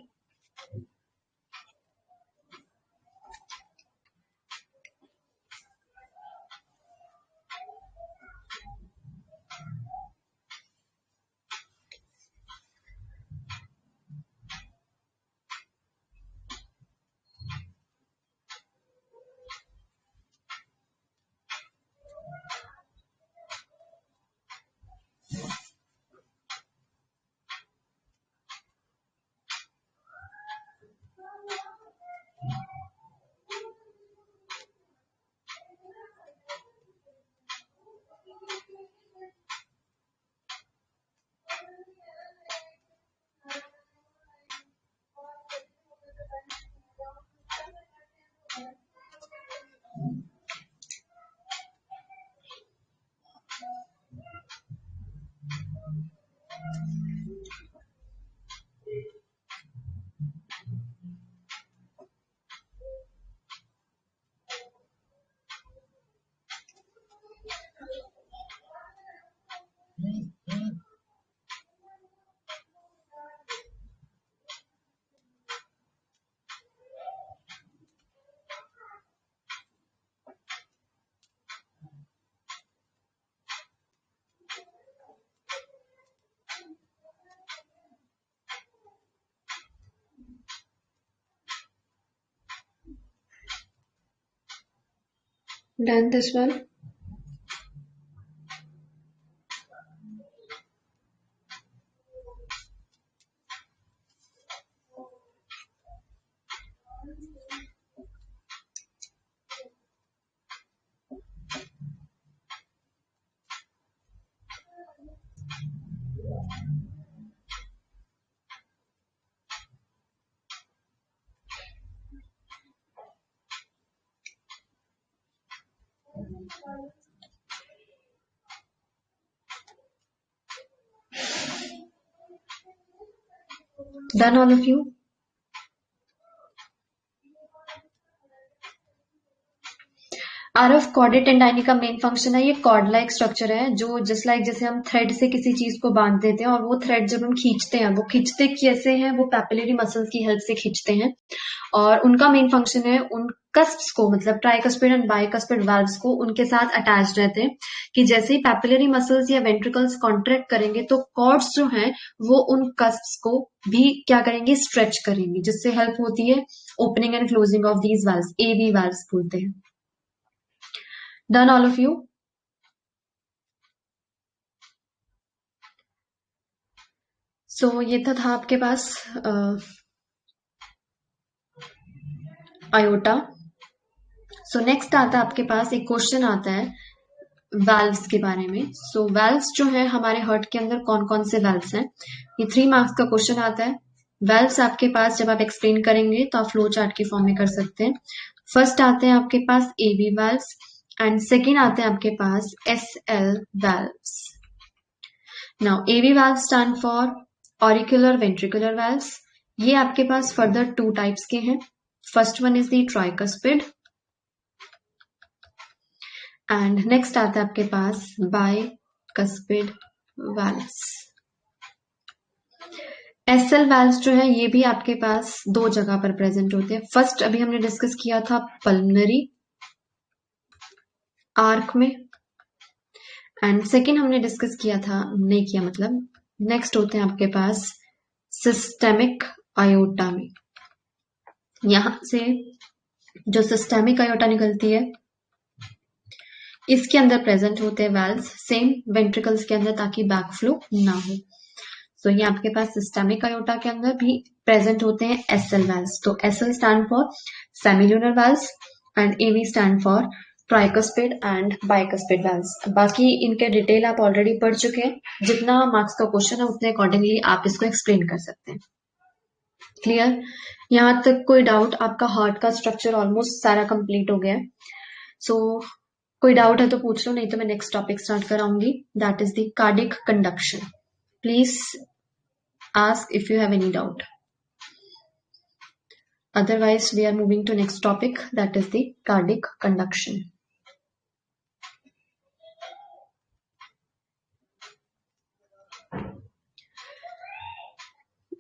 Done this one. Done all of you? आरएफ कॉर्डेट टेंडाइनी का मेन फंक्शन है, ये कॉर्ड लाइक स्ट्रक्चर है जो जस्ट लाइक जैसे हम थ्रेड से किसी चीज को बांध देते हैं और वो थ्रेड जब हम खींचते हैं, वो खींचते कैसे हैं, वो पैपिलरी मसल्स की हेल्प से खींचते हैं और उनका मेन फंक्शन है उन कस्प्स को, मतलब ट्राइकस्पिड एंड बाइकस्पिड वाल्व्स को उनके साथ अटैच रहते हैं कि जैसे ही पैपिलरी मसल्स या वेंट्रिकल्स कॉन्ट्रैक्ट करेंगे तो कॉर्ड्स जो हैं वो उन कस्प्स को भी क्या करेंगे, स्ट्रेच करेंगे, जिससे हेल्प होती है opening and closing of these valves, AV valves बोलते हैं। Done all of you? So ये था आपके पास आयोटा। सो नेक्स्ट आता है आपके पास एक क्वेश्चन आता है वाल्व्स के बारे में। सो वाल्व्स जो है हमारे हार्ट के अंदर कौन कौन से वाल्व्स हैं, ये 3 मार्क्स का क्वेश्चन आता है। वाल्व्स आपके पास जब आप एक्सप्लेन करेंगे तो आप फ्लो चार्ट की फॉर्म में कर सकते हैं। फर्स्ट आते हैं आपके पास एवी वाल्व्स एंड सेकेंड आते हैं आपके पास SL valves. Now AV valve stand for auricular ventricular valves. ये आपके पास फर्दर 2 टाइप्स के हैं। First one is the tricuspid and next आता है आपके पास बाइकस्पिड वाल्व्स। एसएल वाल्व्स जो है ये भी आपके पास 2 जगह पर प्रेजेंट होते हैं। फर्स्ट अभी हमने डिस्कस किया था पल्मनरी आर्क में एंड सेकेंड हमने डिस्कस किया था, नहीं किया मतलब नेक्स्ट होते हैं आपके पास सिस्टेमिक आयोटा में। यहां से जो सिस्टेमिक आयोटा निकलती है इसके अंदर प्रेजेंट होते हैं वाल्व्स सेम वेंट्रिकल्स के अंदर ताकि बैक फ्लो ना हो। सो ये आपके पास सिस्टेमिक आयोटा के अंदर भी प्रेजेंट होते हैं एसएल वाल्व्स। तो SL stand for semilunar valves and AV stand for tricuspid and bicuspid valves. बाकी इनके डिटेल आप ऑलरेडी पढ़ चुके हैं, जितना मार्क्स का क्वेश्चन है उतने अकॉर्डिंगली आप इसको एक्सप्लेन कर सकते हैं। क्लियर? यहां तक कोई डाउट? आपका हार्ट का स्ट्रक्चर ऑलमोस्ट सारा कंप्लीट हो गया है। सो कोई डाउट है तो पूछ लो, नहीं तो मैं नेक्स्ट टॉपिक स्टार्ट कराऊंगी, that is the cardiac conduction. Please ask if you have any doubt. Otherwise, we are moving to next topic, that is the cardiac conduction.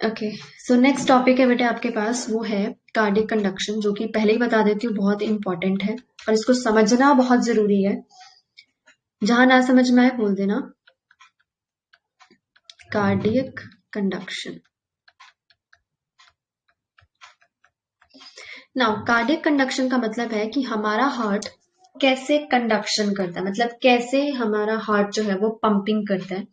Okay, so next topic है बेटे आपके पास, वो है cardiac conduction, जो कि पहले ही बता देती हूँ बहुत इंपॉर्टेंट है और इसको समझना बहुत जरूरी है। जहां ना समझ में आए बोल देना। Cardiac conduction. Now cardiac conduction का मतलब है कि हमारा हार्ट कैसे कंडक्शन करता है, मतलब कैसे हमारा हार्ट जो है वो पंपिंग करता है।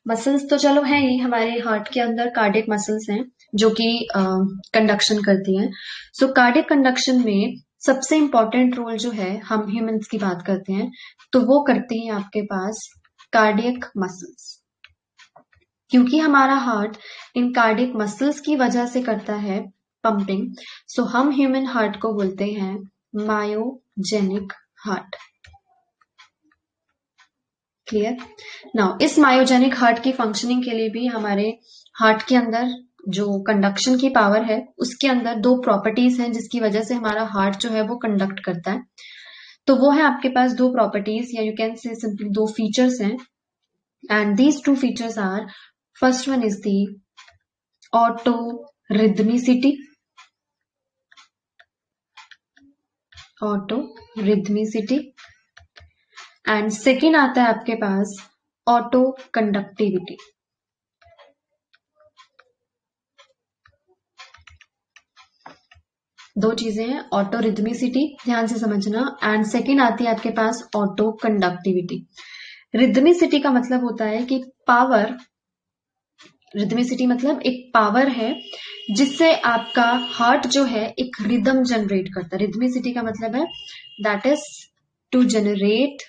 मसल्स तो चलो है ही हमारे हार्ट के अंदर, कार्डियक मसल्स हैं जो कि कंडक्शन करती हैं। सो कार्डियक कंडक्शन में सबसे इंपॉर्टेंट रोल जो है, हम ह्यूमंस की बात करते हैं तो वो करती हैं आपके पास कार्डियक मसल्स। क्योंकि हमारा हार्ट इन कार्डियक मसल्स की वजह से करता है पंपिंग, सो हम ह्यूमन हार्ट को बोलते हैं मायोजेनिक हार्ट। क्लियर? नाउ इस मायोजेनिक हार्ट की फंक्शनिंग के लिए भी हमारे हार्ट के अंदर जो कंडक्शन की पावर है उसके अंदर 2 प्रॉपर्टीज हैं जिसकी वजह से हमारा हार्ट जो है वो कंडक्ट करता है। तो वो है आपके पास 2 प्रॉपर्टीज, या you can say simply 2 features हैं and these 2 features are, first one is the auto rhythmicity, auto rhythmicity and second आता है आपके पास ऑटो कंडक्टिविटी। दो चीजें हैं, ऑटो रिदमिसिटी, ध्यान से समझना, एंड सेकेंड आती है आपके पास ऑटो कंडक्टिविटी। रिदमिसिटी का मतलब होता है कि पावर, रिदमिसिटी मतलब एक पावर है जिससे आपका हार्ट जो है एक रिदम जनरेट करता है। रिदमिसिटी का मतलब है that is to generate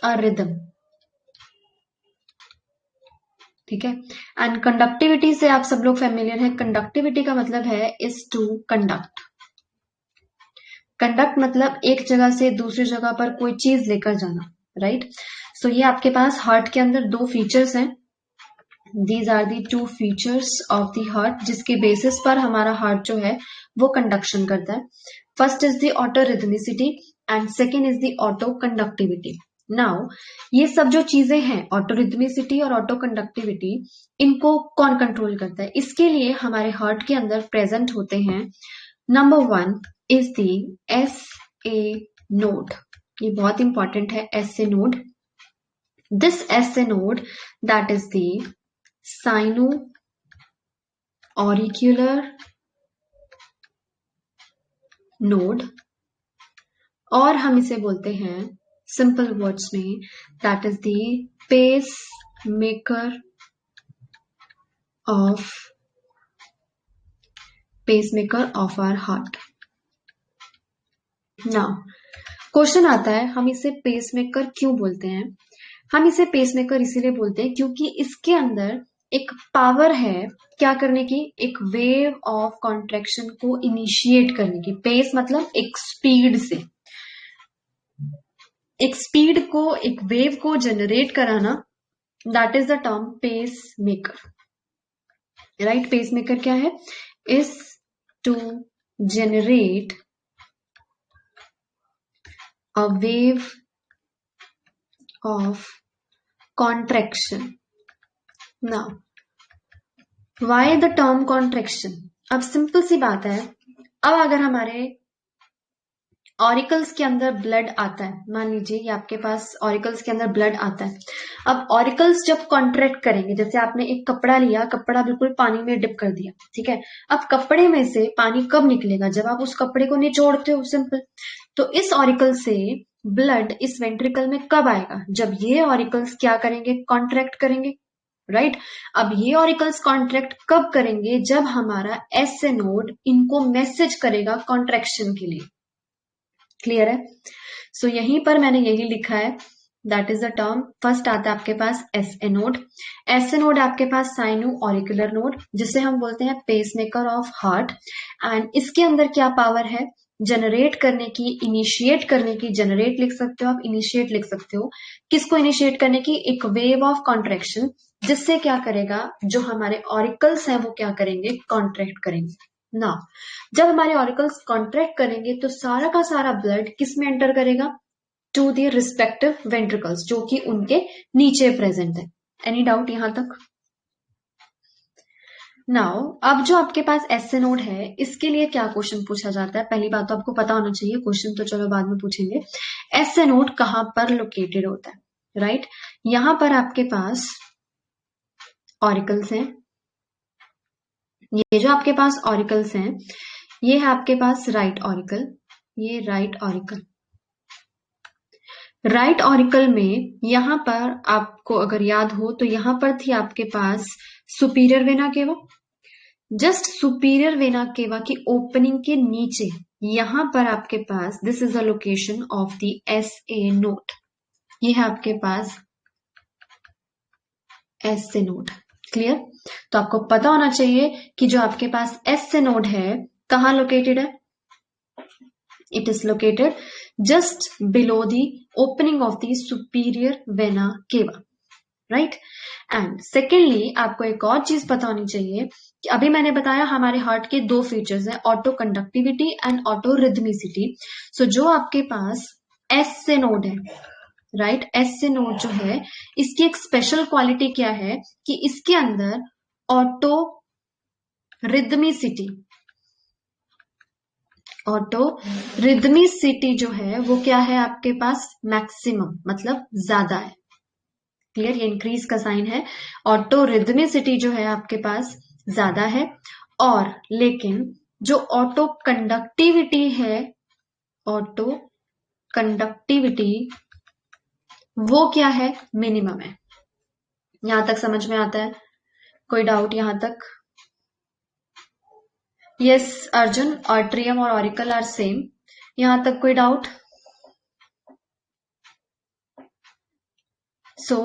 a rhythm, ठीक है। एंड कंडक्टिविटी से आप सब लोग फेमिलियर हैं। कंडक्टिविटी का मतलब है इज टू कंडक्ट। कंडक्ट मतलब एक जगह से दूसरी जगह पर कोई चीज लेकर जाना, राइट। सो ये आपके पास हार्ट के अंदर दो फीचर्स हैं। These are the two features of the heart जिसके बेसिस पर हमारा हार्ट जो है वो कंडक्शन करता है। First is the auto rhythmicity and second is the auto conductivity. Now ये सब जो चीजें हैं, ऑटो रिदमिसिटी और ऑटो कंडक्टिविटी, इनको कौन कंट्रोल करता है? इसके लिए हमारे हार्ट के अंदर प्रेजेंट होते हैं, number one is the S A node. ये बहुत इंपॉर्टेंट है, S A node. This S A node that is the sino auricular node, और हम इसे बोलते हैं सिंपल वर्ड्स में that is the pacemaker of our heart. Now question आता है, हम इसे पेस मेकर क्यों बोलते हैं? हम इसे पेस मेकर इसीलिए बोलते हैं क्योंकि इसके अंदर एक पावर है क्या करने की, एक वेव ऑफ कॉन्ट्रैक्शन को इनिशिएट करने की। पेस मतलब एक स्पीड से, एक स्पीड को, एक वेव को जनरेट कराना, that is the term pace maker, right. Pace maker क्या है? Is to generate a wave of contraction. Now why the term contraction? अब सिंपल सी बात है, अब अगर हमारे ऑरिकल्स के अंदर ब्लड आता है, मान लीजिए ये आपके पास ऑरिकल्स के अंदर ब्लड आता है। अब ऑरिकल्स जब कॉन्ट्रैक्ट करेंगे, जैसे आपने एक कपड़ा लिया, कपड़ा बिल्कुल पानी में डिप कर दिया, ठीक है। अब कपड़े में से पानी कब निकलेगा? जब आप उस कपड़े को निचोड़ते हो, सिंपल। तो इस ऑरिकल से ब्लड इस वेंट्रिकल में कब आएगा? जब ये ऑरिकल्स क्या करेंगे? कॉन्ट्रैक्ट करेंगे, राइट। अब ये ऑरिकल्स कॉन्ट्रैक्ट कब करेंगे? जब हमारा एस ए नोड इनको मैसेज करेगा कॉन्ट्रैक्शन के लिए। क्लियर है? सो यहीं पर मैंने यही लिखा है, that is the term. First आता है आपके पास S A node. S A node आपके पास साइनो ऑरिकुलर नोड, जिसे हम बोलते हैं pacemaker of heart. And इसके अंदर क्या पावर है? जनरेट करने की, इनिशिएट करने की। जनरेट लिख सकते हो आप, इनिशिएट लिख सकते हो। किसको इनिशिएट करने की? एक वेव ऑफ कॉन्ट्रैक्शन, जिससे क्या करेगा, जो हमारे ऑरिकल्स हैं वो क्या करेंगे? कॉन्ट्रैक्ट करेंगे ना। जब हमारे ऑरिकल्स कॉन्ट्रैक्ट करेंगे तो सारा का सारा ब्लड किस में एंटर करेगा? टू द रिस्पेक्टिव वेंट्रिकल्स, जो कि उनके नीचे प्रेजेंट है। एनी डाउट यहां तक? नाउ अब जो आपके पास एस ए नोड है, इसके लिए क्या क्वेश्चन पूछा जाता है? पहली बात तो आपको पता होना चाहिए, क्वेश्चन तो चलो बाद में पूछेंगे। एस ए नोड कहां पर लोकेटेड होता है, राइट। यहां पर आपके पास ऑरिकल्स हैं। ये जो आपके पास ऑरिकल्स हैं, ये है आपके पास राइट ऑरिकल, ये राइट ऑरिकल। राइट ऑरिकल में यहां पर आपको अगर याद हो तो यहां पर थी आपके पास superior vena cava. Just superior vena cava की ओपनिंग के नीचे यहां पर आपके पास, this is the location of the S A node. ये है आपके पास एस ए नोड। क्लियर? तो आपको पता होना चाहिए कि जो आपके पास एस ए नोड है कहां लोकेटेड है? It is located just below the opening of the superior vena cava, right? And secondly, आपको एक और चीज पता होनी चाहिए कि अभी मैंने बताया हमारे हार्ट के दो फीचर्स हैं, auto conductivity and auto rhythmicity. So जो आपके पास एस ए नोड है, राइट, एस ए नोड जो है, इसकी एक स्पेशल क्वालिटी क्या है कि इसके अंदर ऑटो रिदमिसिटी, ऑटो रिदमिसिटी जो है वो क्या है आपके पास? मैक्सिमम, मतलब ज्यादा है। क्लियर? ये इंक्रीज का साइन है। ऑटो रिदमिसिटी जो है आपके पास ज्यादा है, और लेकिन जो ऑटो कंडक्टिविटी है, ऑटो कंडक्टिविटी वो क्या है, मिनिमम है। यहां तक समझ में आता है? कोई डाउट यहां तक? यस अर्जुन, ऑट्रियम और ऑरिकल आर सेम। यहां तक कोई डाउट? सो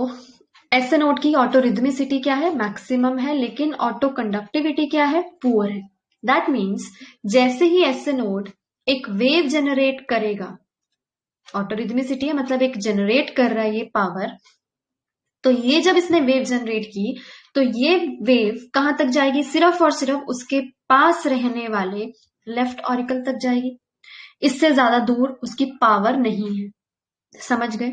एसए नोड की ऑटो रिदमिसिटी क्या है, मैक्सिमम है, लेकिन ऑटो कंडक्टिविटी क्या है, पुअर है। दैट मीन्स जैसे ही एसए नोड एक वेव जनरेट करेगा, ऑटो रिदमिसिटी है मतलब एक जनरेट कर रहा है ये पावर, तो ये जब इसने वेव जनरेट की तो ये वेव कहां तक जाएगी, सिर्फ और सिर्फ उसके पास रहने वाले लेफ्ट ऑरिकल तक जाएगी, इससे ज्यादा दूर उसकी पावर नहीं है। समझ गए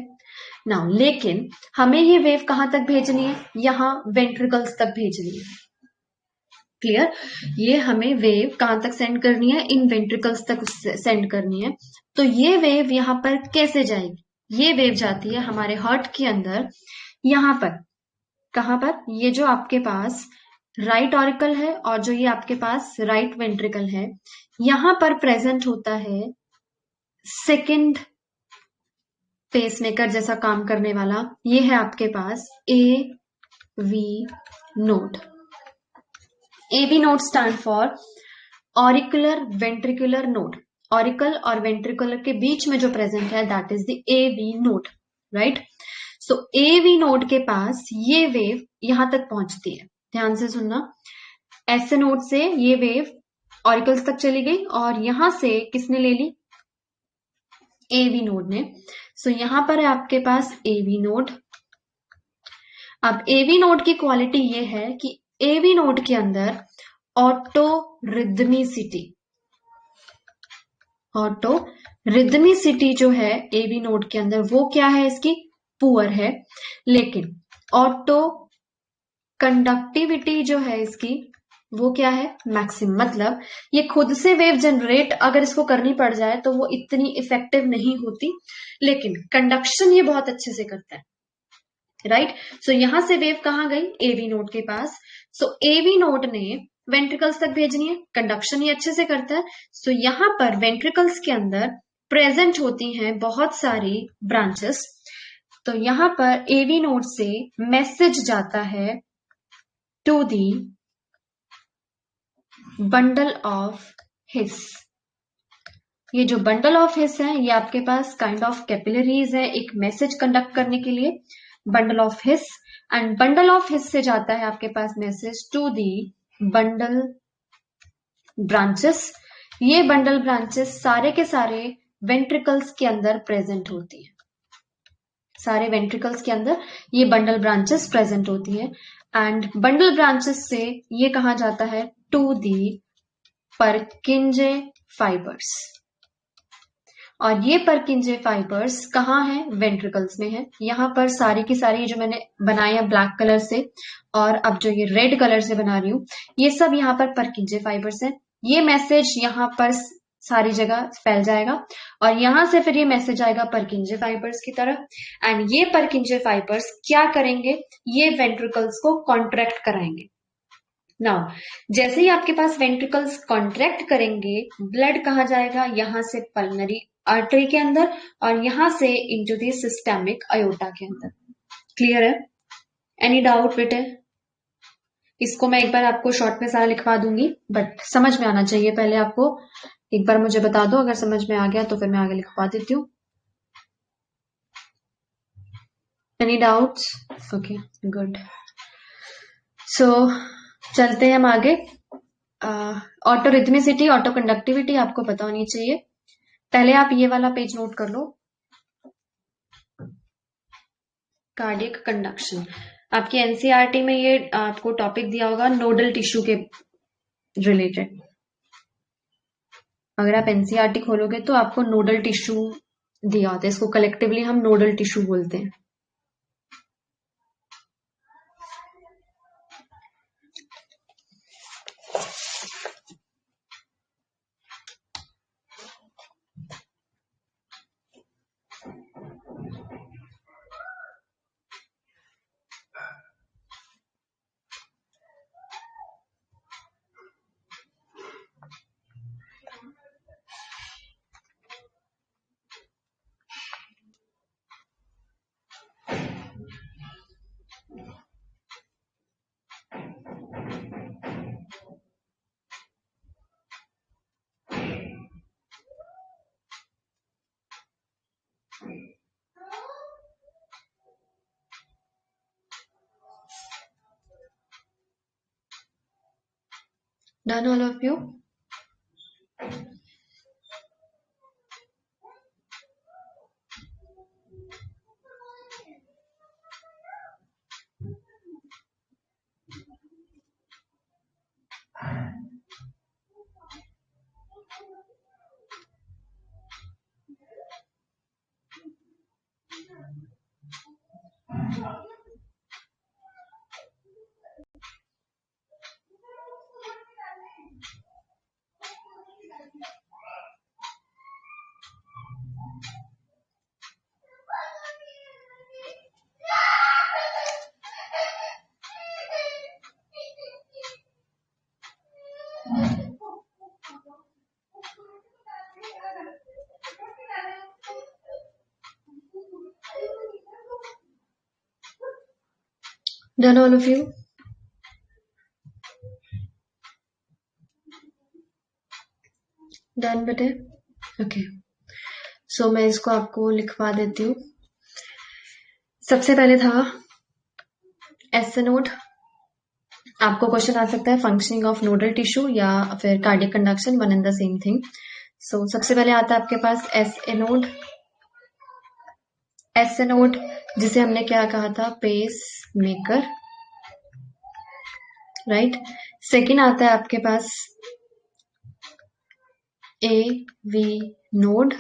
ना? लेकिन हमें ये वेव कहां तक भेजनी है, यहां वेंट्रिकल्स तक भेजनी है। क्लियर? ये हमें वेव कहां तक सेंड करनी है, इन वेंट्रिकल्स तक सेंड करनी है। तो ये वेव यहां पर कैसे जाएगी, ये वेव जाती है हमारे हार्ट के अंदर, यहां पर। कहां पर? ये जो आपके पास राइट ऑरिकल है और जो ये आपके पास राइट वेंट्रिकल है, यहां पर प्रेजेंट होता है सेकंड पेसमेकर जैसा काम करने वाला, ये है आपके पास A V node. A V node stand for auricular ventricular node. Auricle और वेंट्रिकुलर के बीच में जो प्रेजेंट है that is the A V node, right? So A V node के पास ये वेव यहां तक पहुंचती है। ध्यान से सुनना, एस नोड से ये वेव ऑरिकल्स तक चली गई और यहां से किसने ले ली, ए वी नोड ने। सो यहां पर है आपके पास ए वी नोड। अब ए वी नोड की क्वालिटी ये है कि ए वी नोड के अंदर ऑटो रिदमिसिटी, ऑटो रिदमिसिटी जो है ए वी नोड के अंदर वो क्या है, इसकी पुअर है। लेकिन ऑटो कंडक्टिविटी जो है इसकी वो क्या है, मैक्सिमम। मतलब ये खुद से वेव जनरेट अगर इसको करनी पड़ जाए तो वो इतनी इफेक्टिव नहीं होती, लेकिन कंडक्शन ये बहुत अच्छे से करता है, राइट? सो यहां से वेव कहां गई, एवी नोड के पास। सो एवी नोड ने वेंट्रिकल्स तक भेजनी है, कंडक्शन ये अच्छे से करता है। सो यहां पर वेंट्रिकल्स के अंदर प्रेजेंट होती हैं बहुत सारी ब्रांचेस। तो यहां पर एवी नोड से मैसेज जाता है to the bundle of His. ये जो बंडल ऑफ हिस है ये आपके पास काइंड ऑफ कैपिलरीज है एक मैसेज कंडक्ट करने के लिए, bundle of His. And bundle of His से जाता है आपके पास message to the bundle branches. ये बंडल ब्रांचेस सारे के सारे वेंट्रिकल्स के अंदर प्रेजेंट होती है, सारे वेंट्रिकल्स के अंदर ये बंडल ब्रांचेस प्रेजेंट होती है। एंड बंडल ब्रांचेस से ये कहा जाता है टू दी परकिंजे फाइबर्स। और ये परकिंजे फाइबर्स कहाँ है, वेंट्रिकल्स में है। यहाँ पर सारी की सारी जो मैंने बनाई है ब्लैक कलर से और अब जो ये रेड कलर से बना रही हूँ, ये सब यहाँ पर परकिंजे फाइबर्स है। ये मैसेज यहाँ पर सारी जगह फैल जाएगा और यहां से फिर ये मैसेज आएगा परकिंजे फाइबर्स की तरफ। एंड ये परकिंजे फाइबर्स क्या करेंगे, ये वेंट्रिकल्स को कॉन्ट्रैक्ट कराएंगे। नाउ जैसे ही आपके पास वेंट्रिकल्स कॉन्ट्रैक्ट करेंगे, ब्लड कहाँ जाएगा, यहां से पल्मनरी आर्टरी के अंदर और यहां से इनटू दी सिस्टेमिक अयोटा के अंदर। क्लियर है? एनी डाउट बेटे? इसको मैं एक बार आपको शॉर्ट में सारा लिखवा दूंगी, बट समझ में आना चाहिए पहले आपको। एक बार मुझे बता दो, अगर समझ में आ गया तो फिर मैं आगे लिखवा देती हूँ। Any doubts? Okay good. So चलते हैं हम आगे। ऑटो रिथमिसिटी, ऑटो कंडक्टिविटी आपको पता होनी चाहिए। पहले आप ये वाला पेज नोट कर लो, कार्डियक कंडक्शन। आपकी एनसीईआरटी में ये आपको टॉपिक दिया होगा नोडल टिश्यू के रिलेटेड। अगर आप एनसीईआरटी खोलोगे तो आपको नोडल टिश्यू दिया होता है, इसको कलेक्टिवली हम नोडल टिश्यू बोलते हैं। Done, all of you? Done, all of you? Done बेटे? ओके, सो मैं इसको आपको लिखवा देती हूँ। सबसे पहले था एस नोड। आपको क्वेश्चन आ सकता है फंक्शनिंग ऑफ नोडल टिश्यू या फिर cardiac conduction, one and the same thing. So सबसे पहले आता है आपके पास एस नोड। एस नोड जिसे हमने क्या कहा था, पेस मेकर, राइट। सेकेंड आता है आपके पास ए वी नोड,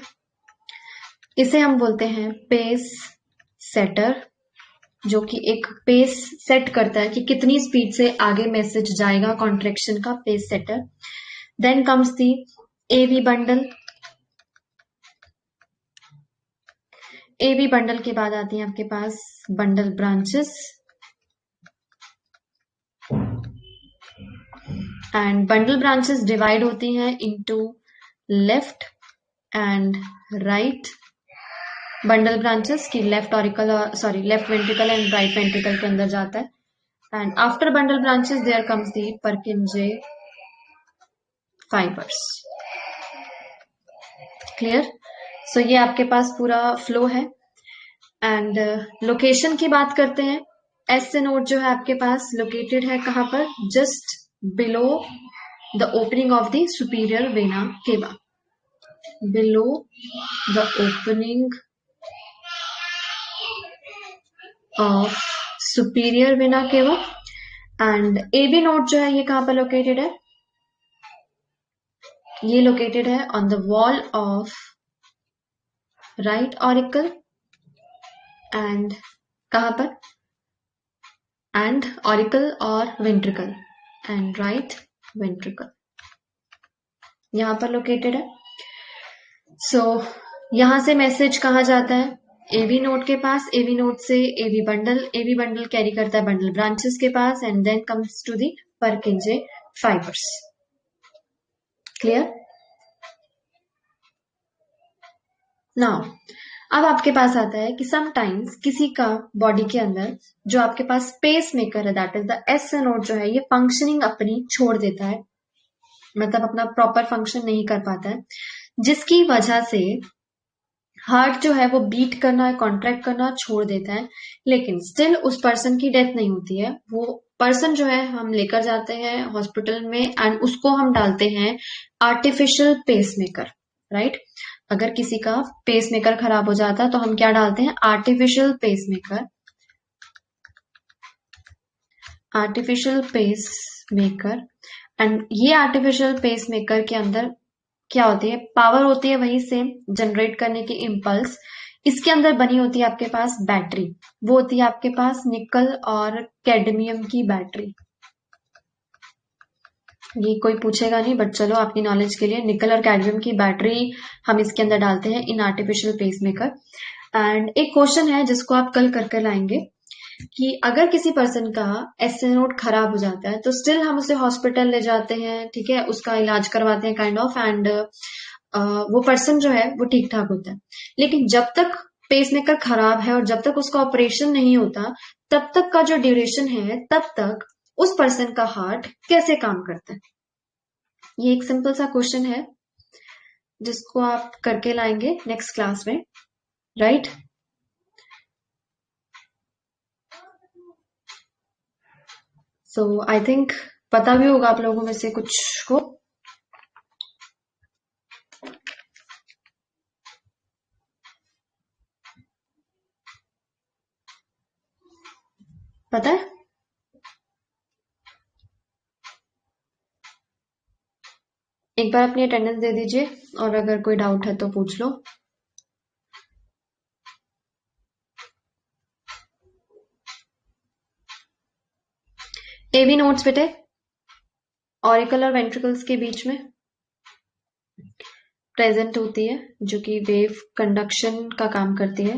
इसे हम बोलते हैं पेस सेटर, जो कि एक पेस सेट करता है कि कितनी स्पीड से आगे मैसेज जाएगा, कॉन्ट्रेक्शन का pace setter. Then comes the AV bundle. AV bundle के बाद आती है आपके पास bundle branches, and bundle branches divide होती हैं into left and right. Bundle branches की left auricle, sorry left ventricle and right ventricle के अंदर जाता है। And after bundle branches there comes the Purkinje fibres. Clear? So ये आपके पास पूरा फ्लो है। एंड लोकेशन की बात करते हैं। एस नोड जो है आपके पास लोकेटेड है कहां पर, just below the opening of the superior vena cava, below the opening of superior vena cava. And AV node जो है ये कहां पर लोकेटेड है, ये लोकेटेड है on the wall of right auricle and कहां पर, एंड ऑरिकल और वेंट्रिकल एंड राइट वेंट्रिकल यहां पर लोकेटेड है। सो यहां से मैसेज कहां जाता है, एवी नोड के पास। एवी नोड से एवी बंडल कैरी करता है बंडल ब्रांचेस के पास, and then comes to the Purkinje fibres. Clear? Now अब आपके पास आता है कि समटाइम्स किसी का बॉडी के अंदर जो आपके पास पेस मेकर है, that is the S node जो है, ये फंक्शनिंग अपनी छोड़ देता है, मतलब अपना प्रॉपर फंक्शन नहीं कर पाता है, जिसकी वजह से हार्ट जो है वो बीट करना, कॉन्ट्रैक्ट करना छोड़ देता है, लेकिन स्टिल उस पर्सन की डेथ नहीं होती है। वो पर्सन जो है हम लेकर जाते हैं हॉस्पिटल में एंड उसको हम डालते हैं आर्टिफिशियल पेसमेकर, राइट। अगर किसी का पेसमेकर खराब हो जाता है तो हम क्या डालते हैं, artificial pacemaker. Artificial pacemaker, and ये आर्टिफिशियल पेसमेकर के अंदर क्या होती है, पावर होती है वही सेम जनरेट करने की इम्पल्स। इसके अंदर बनी होती है आपके पास बैटरी, वो होती है आपके पास निकल और कैडमियम की बैटरी। ये कोई पूछेगा नहीं, बट चलो आपकी नॉलेज के लिए, निकल और कैडमियम की बैटरी हम इसके अंदर डालते हैं इन आर्टिफिशियल पेसमेकर। एंड एक क्वेश्चन है जिसको आप कल करके लाएंगे कि अगर किसी पर्सन का एस नोड खराब हो जाता है तो स्टिल हम उसे हॉस्पिटल ले जाते हैं, ठीक है, उसका इलाज करवाते हैं काइंड ऑफ, एंड वो पर्सन जो है वो ठीक ठाक होता है। लेकिन जब तक पेसमेकर खराब है और जब तक उसका ऑपरेशन नहीं होता, तब तक का जो ड्यूरेशन है, तब तक उस पर्सन का हार्ट कैसे काम करता है। ये एक सिंपल सा क्वेश्चन है जिसको आप करके लाएंगे नेक्स्ट क्लास में, राइट। So I think पता भी होगा आप लोगों में से कुछ को। पता है? एक बार अपनी अटेंडेंस दे दीजिए और अगर कोई डाउट है तो पूछ लो। एवी नोट्स बेटे, ऑरिकल और वेंट्रिकल्स के बीच में प्रेजेंट होती है, जो कि वेव कंडक्शन का काम करती है।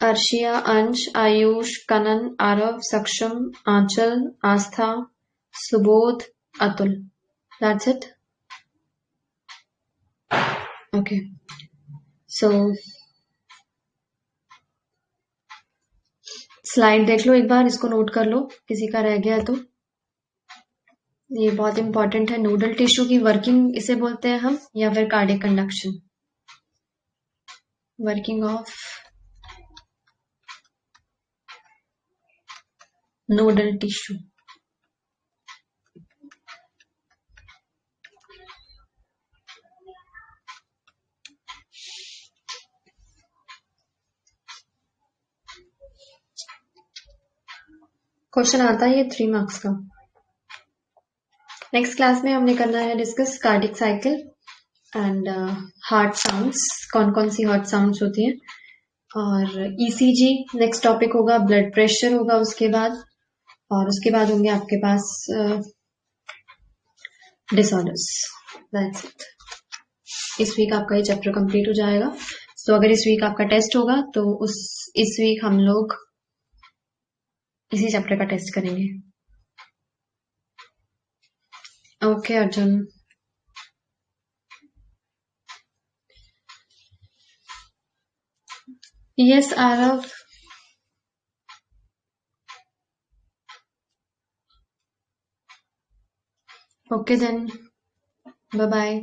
अर्शिया, अंश, Ayush, Kanan, Aarav, Saksham, Anchal, Aastha, Subodh, Atul. That's it. Okay. So slide देख लो एक बार, इसको नोट कर लो किसी का रह गया तो। ये बहुत इंपॉर्टेंट है। नोडल टिश्यू की वर्किंग इसे बोलते हैं हम, या फिर cardiac conduction. Working of nodal tissue. Question आता है ये 3 मार्क्स का। नेक्स्ट क्लास में हमने करना है discuss cardiac cycle and heart sounds, कौन कौन सी हार्ट साउंड्स होती हैं, और ईसीजी नेक्स्ट टॉपिक होगा, ब्लड प्रेशर होगा उसके बाद, और उसके बाद होंगे आपके पास डिसऑर्डर्स। That's it. इस वीक आपका ये चैप्टर कंप्लीट हो जाएगा। तो अगर इस वीक आपका टेस्ट होगा तो इस वीक हम लोग इसी चैप्टर का टेस्ट करेंगे। Okay Arjun. Yes Aarav. Okay then, bye bye.